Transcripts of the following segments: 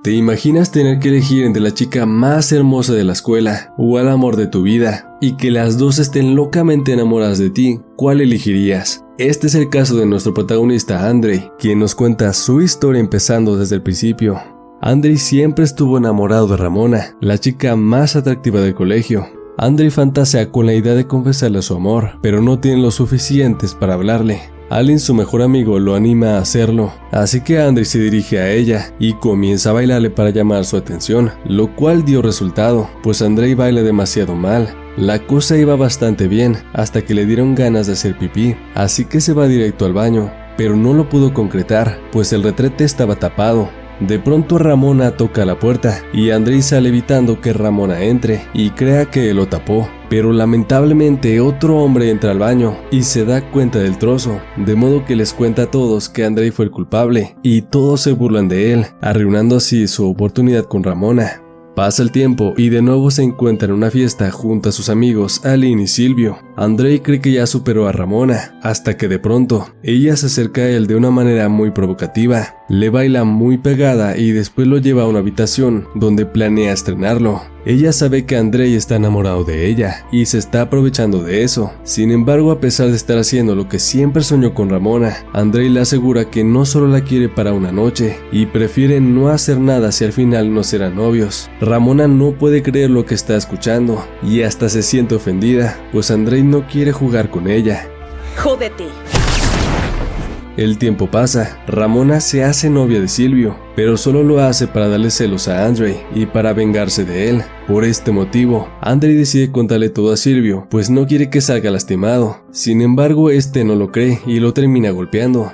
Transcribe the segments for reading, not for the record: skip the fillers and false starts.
¿Te imaginas tener que elegir entre la chica más hermosa de la escuela o al amor de tu vida y que las dos estén locamente enamoradas de ti? ¿Cuál elegirías? Este es el caso de nuestro protagonista Andrei, quien nos cuenta su historia empezando desde el principio. Andrei siempre estuvo enamorado de Ramona, la chica más atractiva del colegio. Andrei fantasea con la idea de confesarle su amor, pero no tiene lo suficientes para hablarle. Alin, su mejor amigo, lo anima a hacerlo, así que Andrei se dirige a ella y comienza a bailarle para llamar su atención, lo cual dio resultado, pues Andrei baila demasiado mal. La cosa iba bastante bien, hasta que le dieron ganas de hacer pipí, así que se va directo al baño, pero no lo pudo concretar, pues el retrete estaba tapado. De pronto Ramona toca la puerta y Andrei sale evitando que Ramona entre y crea que lo tapó, pero lamentablemente otro hombre entra al baño y se da cuenta del trozo, de modo que les cuenta a todos que Andrei fue el culpable y todos se burlan de él, arruinando así su oportunidad con Ramona. Pasa el tiempo y de nuevo se encuentran en una fiesta junto a sus amigos Alin y Silvio. Andrei cree que ya superó a Ramona, hasta que de pronto ella se acerca a él de una manera muy provocativa. Le baila muy pegada y después lo lleva a una habitación donde planea estrenarlo. Ella sabe que Andrei está enamorado de ella y se está aprovechando de eso. Sin embargo, a pesar de estar haciendo lo que siempre soñó con Ramona, Andrei le asegura que no solo la quiere para una noche y prefiere no hacer nada si al final no serán novios. Ramona no puede creer lo que está escuchando y hasta se siente ofendida, pues Andrei no quiere jugar con ella. ¡Jódete! El tiempo pasa, Ramona se hace novia de Silvio, pero solo lo hace para darle celos a Andrei y para vengarse de él. Por este motivo, Andrei decide contarle todo a Silvio, pues no quiere que salga lastimado. Sin embargo, este no lo cree y lo termina golpeando.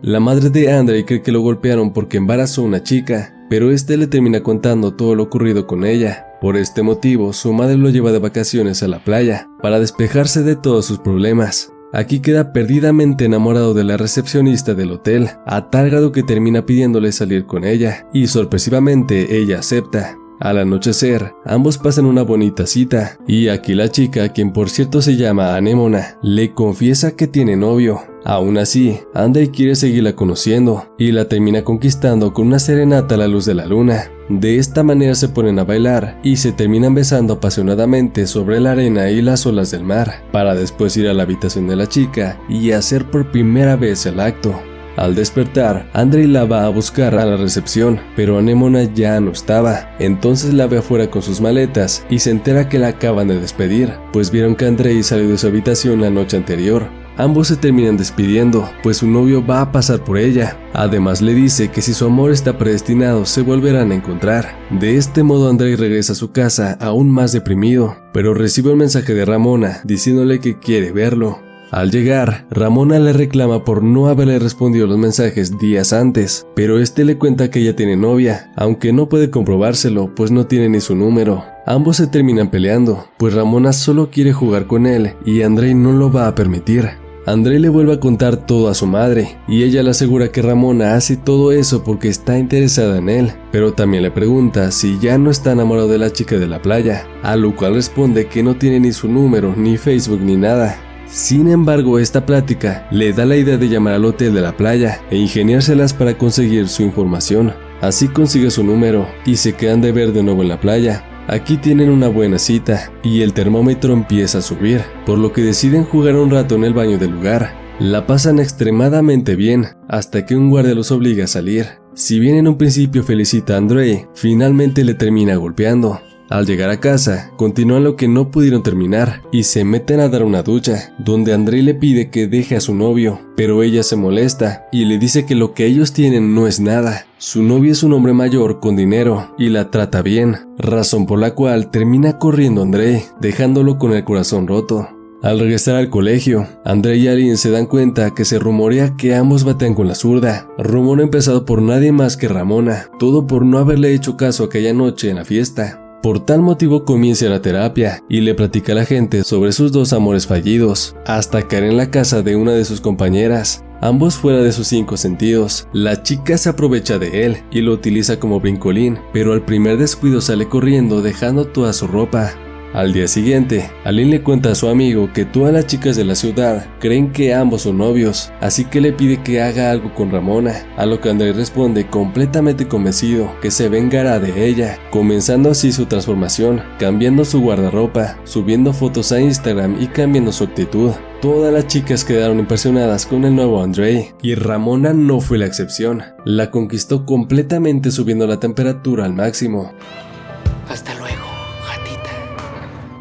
La madre de Andrei cree que lo golpearon porque embarazó a una chica, pero este le termina contando todo lo ocurrido con ella. Por este motivo, su madre lo lleva de vacaciones a la playa, para despejarse de todos sus problemas. Aquí queda perdidamente enamorado de la recepcionista del hotel, a tal grado que termina pidiéndole salir con ella, y sorpresivamente ella acepta. Al anochecer, ambos pasan una bonita cita, y aquí la chica, quien por cierto se llama Anémona, le confiesa que tiene novio. Aún así, Andrei quiere seguirla conociendo, y la termina conquistando con una serenata a la luz de la luna. De esta manera se ponen a bailar, y se terminan besando apasionadamente sobre la arena y las olas del mar, para después ir a la habitación de la chica y hacer por primera vez el acto. Al despertar, Andrei la va a buscar a la recepción, pero Anémona ya no estaba. Entonces la ve afuera con sus maletas y se entera que la acaban de despedir, pues vieron que Andrei salió de su habitación la noche anterior. Ambos se terminan despidiendo, pues su novio va a pasar por ella. Además le dice que si su amor está predestinado se volverán a encontrar. De este modo Andrei regresa a su casa aún más deprimido, pero recibe un mensaje de Ramona diciéndole que quiere verlo. Al llegar, Ramona le reclama por no haberle respondido los mensajes días antes, pero este le cuenta que ella tiene novia, aunque no puede comprobárselo, pues no tiene ni su número. Ambos se terminan peleando, pues Ramona solo quiere jugar con él y Andrei no lo va a permitir. Andrei le vuelve a contar todo a su madre, y ella le asegura que Ramona hace todo eso porque está interesada en él, pero también le pregunta si ya no está enamorado de la chica de la playa, a lo cual responde que no tiene ni su número, ni Facebook, ni nada. Sin embargo, esta plática le da la idea de llamar al hotel de la playa e ingeniárselas para conseguir su información. Así consigue su número y se quedan de ver de nuevo en la playa. Aquí tienen una buena cita y el termómetro empieza a subir, por lo que deciden jugar un rato en el baño del lugar. La pasan extremadamente bien hasta que un guardia los obliga a salir. Si bien en un principio felicita a Andrei, finalmente le termina golpeando. Al llegar a casa, continúan lo que no pudieron terminar y se meten a dar una ducha, donde Andrei le pide que deje a su novio, pero ella se molesta y le dice que lo que ellos tienen no es nada. Su novio es un hombre mayor con dinero y la trata bien, razón por la cual termina corriendo Andrei, dejándolo con el corazón roto. Al regresar al colegio, Andrei y Alin se dan cuenta que se rumorea que ambos batean con la zurda, rumor empezado por nadie más que Ramona, todo por no haberle hecho caso aquella noche en la fiesta. Por tal motivo comienza la terapia y le platica a la gente sobre sus dos amores fallidos, hasta caer en la casa de una de sus compañeras, ambos fuera de sus 5 sentidos. La chica se aprovecha de él y lo utiliza como brincolín, pero al primer descuido sale corriendo dejando toda su ropa. Al día siguiente, Aline le cuenta a su amigo que todas las chicas de la ciudad creen que ambos son novios, así que le pide que haga algo con Ramona, a lo que Andrei responde completamente convencido que se vengará de ella, comenzando así su transformación, cambiando su guardarropa, subiendo fotos a Instagram y cambiando su actitud. Todas las chicas quedaron impresionadas con el nuevo Andrei, y Ramona no fue la excepción. La conquistó completamente subiendo la temperatura al máximo. Hasta luego, gatita.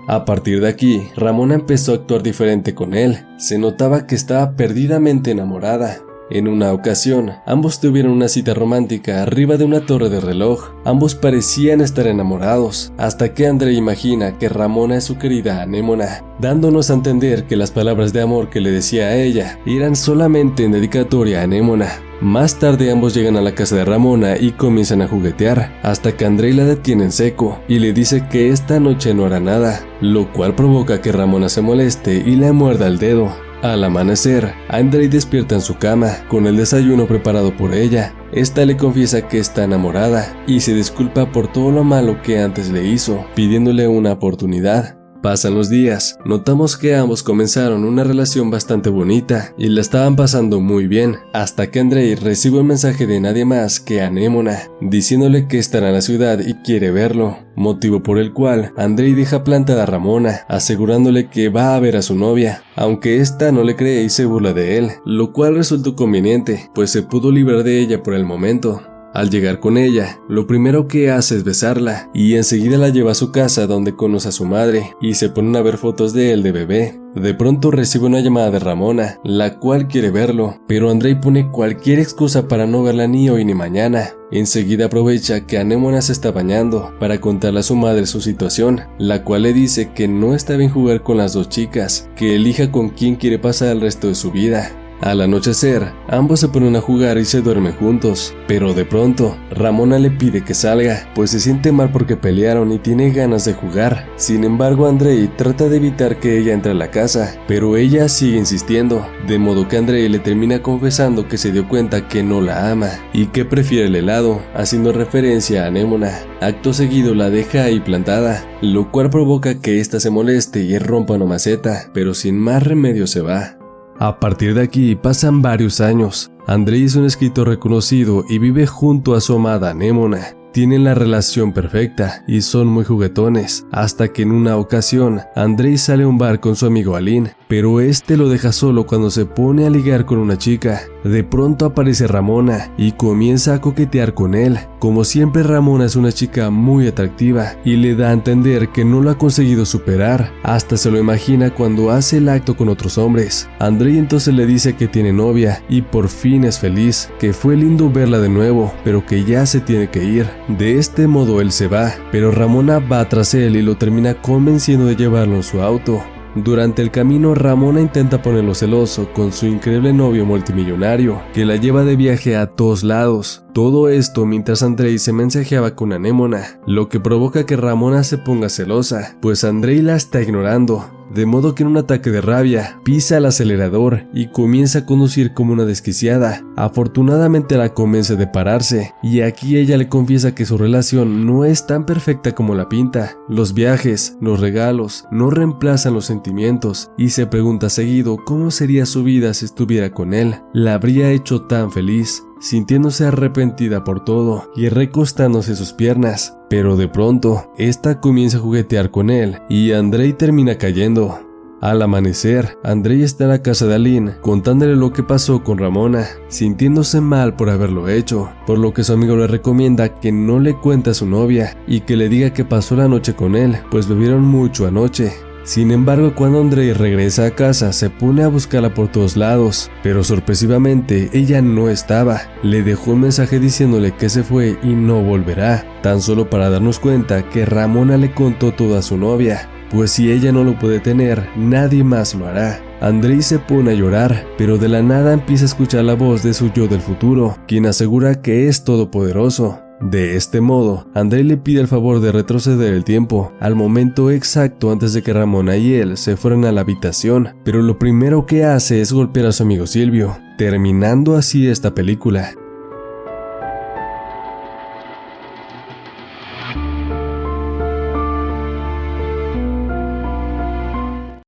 A partir de aquí, Ramona empezó a actuar diferente con él. Se notaba que estaba perdidamente enamorada. En una ocasión, ambos tuvieron una cita romántica arriba de una torre de reloj. Ambos parecían estar enamorados, hasta que Andrei imagina que Ramona es su querida Anémona, dándonos a entender que las palabras de amor que le decía a ella eran solamente en dedicatoria a Anémona. Más tarde ambos llegan a la casa de Ramona y comienzan a juguetear, hasta que Andrei la detiene en seco y le dice que esta noche no hará nada, lo cual provoca que Ramona se moleste y le muerda el dedo. Al amanecer, Andrei despierta en su cama, con el desayuno preparado por ella. Esta le confiesa que está enamorada y se disculpa por todo lo malo que antes le hizo, pidiéndole una oportunidad. Pasan los días, notamos que ambos comenzaron una relación bastante bonita y la estaban pasando muy bien, hasta que Andrei recibe un mensaje de nadie más que Anémona, diciéndole que estará en la ciudad y quiere verlo, motivo por el cual Andrei deja plantada a Ramona, asegurándole que va a ver a su novia, aunque esta no le cree y se burla de él, lo cual resultó conveniente, pues se pudo librar de ella por el momento. Al llegar con ella, lo primero que hace es besarla y enseguida la lleva a su casa donde conoce a su madre y se ponen a ver fotos de él de bebé. De pronto recibe una llamada de Ramona, la cual quiere verlo, pero Andrei pone cualquier excusa para no verla ni hoy ni mañana. Enseguida aprovecha que Anémona se está bañando para contarle a su madre su situación, la cual le dice que no está bien jugar con las dos chicas, que elija con quién quiere pasar el resto de su vida. Al anochecer, ambos se ponen a jugar y se duermen juntos, pero de pronto, Ramona le pide que salga, pues se siente mal porque pelearon y tiene ganas de jugar. Sin embargo, Andrei trata de evitar que ella entre a la casa, pero ella sigue insistiendo, de modo que Andrei le termina confesando que se dio cuenta que no la ama y que prefiere el helado, haciendo referencia a Anémona. Acto seguido la deja ahí plantada, lo cual provoca que ésta se moleste y rompa una maceta, pero sin más remedio se va. A partir de aquí pasan varios años. Andrei es un escritor reconocido y vive junto a su amada Anémona. Tienen la relación perfecta y son muy juguetones, hasta que en una ocasión Andrei sale a un bar con su amigo Aline, pero este lo deja solo cuando se pone a ligar con una chica. De pronto aparece Ramona y comienza a coquetear con él. Como siempre, Ramona es una chica muy atractiva y le da a entender que no lo ha conseguido superar, hasta se lo imagina cuando hace el acto con otros hombres. Andrei entonces le dice que tiene novia y por fin es feliz, que fue lindo verla de nuevo, pero que ya se tiene que ir. De este modo él se va, pero Ramona va tras él y lo termina convenciendo de llevarlo en su auto. Durante el camino, Ramona intenta ponerlo celoso con su increíble novio multimillonario, que la lleva de viaje a todos lados. Todo esto mientras Andrei se mensajeaba con Anémona, lo que provoca que Ramona se ponga celosa, pues Andrei la está ignorando. De modo que en un ataque de rabia, pisa el acelerador y comienza a conducir como una desquiciada. Afortunadamente la convence de pararse, y aquí ella le confiesa que su relación no es tan perfecta como la pinta. Los viajes, los regalos, no reemplazan los sentimientos, y se pregunta seguido cómo sería su vida si estuviera con él. La habría hecho tan feliz, sintiéndose arrepentida por todo y recostándose sus piernas. Pero de pronto, esta comienza a juguetear con él y Andrei termina cayendo. Al amanecer, Andrei está en la casa de Aline contándole lo que pasó con Ramona, sintiéndose mal por haberlo hecho, por lo que su amigo le recomienda que no le cuente a su novia y que le diga que pasó la noche con él, pues bebieron mucho anoche. Sin embargo, cuando Andrei regresa a casa, se pone a buscarla por todos lados, pero sorpresivamente ella no estaba. Le dejó un mensaje diciéndole que se fue y no volverá, tan solo para darnos cuenta que Ramona le contó todo a su novia, pues si ella no lo puede tener, nadie más lo hará. Andrei se pone a llorar, pero de la nada empieza a escuchar la voz de su yo del futuro, quien asegura que es todopoderoso. De este modo, Andrei le pide el favor de retroceder el tiempo al momento exacto antes de que Ramona y él se fueran a la habitación, pero lo primero que hace es golpear a su amigo Silvio, terminando así esta película.